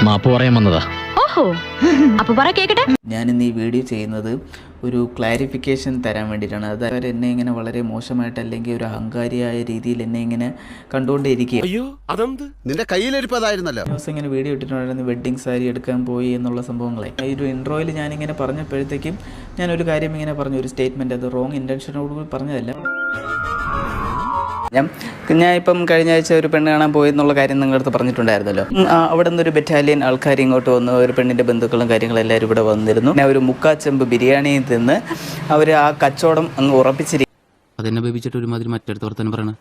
മാപ്പ് പറയാൻ വന്നതാ. ഓഹോ, അപ്പൊ പറ കേക്കട്ടെ. ഞാനിന്ന് ഈ വീഡിയോ ചെയ്യുന്നത് ഒരു ക്ലാരിഫിക്കേഷൻ തരാൻ വേണ്ടിയിട്ടാണ്. അതായത് എന്നെ ഇങ്ങനെ വളരെ മോശമായിട്ട് അല്ലെങ്കിൽ ഒരു അഹങ്കാരിയായ രീതിയിൽ എന്നെ ഇങ്ങനെ കണ്ടുകൊണ്ടേയിരിക്കുക. നിന്റെ കയ്യിലിരിപ്പതായിരുന്നല്ലോ. ദിവസം ഇങ്ങനെ വീഡിയോ ഇട്ടിട്ടുണ്ടായിരുന്നു വെഡ്ഡിങ് സാരി എടുക്കാൻ പോയി എന്നുള്ള സംഭവങ്ങളെ. ഈ ഒരു ഇൻട്രോയിൽ ഞാനിങ്ങനെ പറഞ്ഞപ്പോഴത്തേക്കും ഞാനൊരു കാര്യം ഇങ്ങനെ പറഞ്ഞു, ഒരു സ്റ്റേറ്റ്മെൻറ്റ്, അത് റോങ് ഇൻറ്റൻഷനോട് പറഞ്ഞതല്ല. ഞാൻ ഇപ്പം കഴിഞ്ഞ ആഴ്ച ഒരു പെണ്ണ് കാണാൻ പോയി എന്നുള്ള കാര്യം നിങ്ങളുടെ അടുത്ത് പറഞ്ഞിട്ടുണ്ടായിരുന്നല്ലോ. അവിടെ നിന്നൊരു ബറ്റാലിയൻ ആൾക്കാർ ഇങ്ങോട്ട് വന്നു, ഒരു പെണ്ണിൻ്റെ ബന്ധുക്കളും കാര്യങ്ങളും എല്ലാവരും ഇവിടെ വന്നിരുന്നു. ഞാൻ ഒരു മുക്കാച്ചെമ്പ് ബിരിയാണിയിൽ തിന്ന് അവർ ആ കച്ചവടം അങ്ങ് ഉറപ്പിച്ചിരിക്കും. അതെന്നെ ബേബിച്ചിട്ട് ഒരുമാതിരി മറ്റടുത്ത് വർത്തനം പറയണ.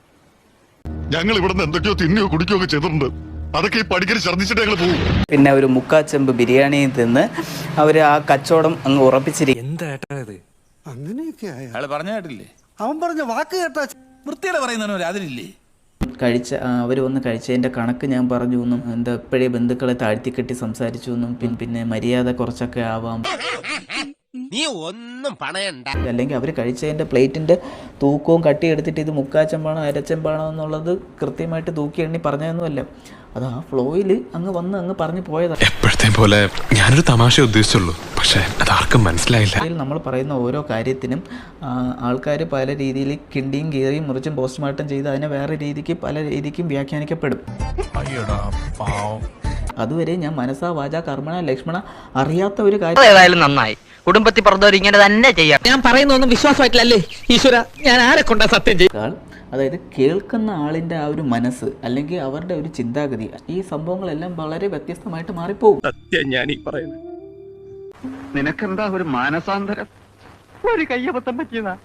ഞങ്ങൾ ഇവിടെ നിന്ന് എന്തൊക്കെയോ തിന്നിയോ കുടിക്കുകയോ ഒക്കെ ചെയ്തിട്ടുണ്ട്. അതൊക്കെ ഈ പടിക്കൽ ഛർദ്ദിച്ചിട്ട് ഞങ്ങൾ പോകും. പിന്നെ ഒരു മുക്കാച്ചെമ്പ് ബിരിയാണിയിൽ തിന്ന് അവർ ആ കച്ചവടം അങ്ങ് ഉറപ്പിച്ചിരിക്കും. അങ്ങനെയൊക്കെ അയാൾ പറഞ്ഞ കേട്ടില്ലേ? അവൻ പറഞ്ഞ വാക്ക് കേട്ടാ വൃത്തിയുടെ പറയുന്നവനോ അതിലില്ലേ? അവർ വന്ന് കഴിച്ചതിൻ്റെ കണക്ക് ഞാൻ പറഞ്ഞു എന്നും എന്താ എപ്പോഴേ ബന്ധുക്കളെ താഴ്ത്തിക്കെട്ടി സംസാരിച്ചു എന്നും പിന്നെ മര്യാദ കുറച്ചൊക്കെ ആവാം, നീ ഒന്നും പണയണ്ട. അല്ലെങ്കിൽ അവർ കഴിച്ചതിൻ്റെ പ്ലേറ്റിൻ്റെ തൂക്കവും കട്ടിയെടുത്തിട്ട് ഇത് മുക്കാച്ചെമ്പാണോ അരച്ചെമ്പാണോ എന്നുള്ളത് കൃത്യമായിട്ട് തൂക്കി എണ്ണി പറഞ്ഞതൊന്നുമല്ല. അത് ആ ഫ്ലോയിൽ അങ്ങ് വന്ന് അങ്ങ് പറഞ്ഞു പോയതാണ്. എപ്പോഴത്തെ പോലെ ഞാനൊരു തമാശ ഉദ്ദേശിച്ചുള്ളൂ, പക്ഷെ അതാർക്കും മനസ്സിലായില്ല. നമ്മൾ പറയുന്ന ഓരോ കാര്യത്തിനും ആൾക്കാർ പല രീതിയിൽ കിണ്ടിയും കീറിയും മുറിച്ചും പോസ്റ്റ്മോർട്ടം ചെയ്ത് അതിനെ വേറെ രീതിക്ക് പല രീതിക്കും വ്യാഖ്യാനിക്കപ്പെടും. അതുവരെ ഞാൻ മനസ്സാ വാചാ കർമ്മണ ലക്ഷ്മണ അറിയാത്ത ഒരു കാര്യം. ഏതായാലും നന്നായി, കുടുംബത്തിൽ പറഞ്ഞവർ ഇങ്ങനെ തന്നെ ചെയ്യാം. ഞാൻ പറയുന്നൊന്നും വിശ്വാസമായിട്ടില്ലല്ലേ ഈശ്വര, ഞാൻ ആരെ കൊണ്ടാ സത്യം ചെയ്യും. അതായത് കേൾക്കുന്ന ആളിൻ്റെ ആ ഒരു മനസ്സ് അല്ലെങ്കിൽ അവരുടെ ഒരു ചിന്താഗതി, ഈ സംഭവങ്ങളെല്ലാം വളരെ വ്യത്യസ്തമായിട്ട് മാറിപ്പോകും. സത്യം ഞാൻ ഈ പറയുന്നത്. നിനക്കെന്താ ഒരു മാനസാന്തരം? ഒരു കയ്യബദ്ധം പറ്റിയതാ.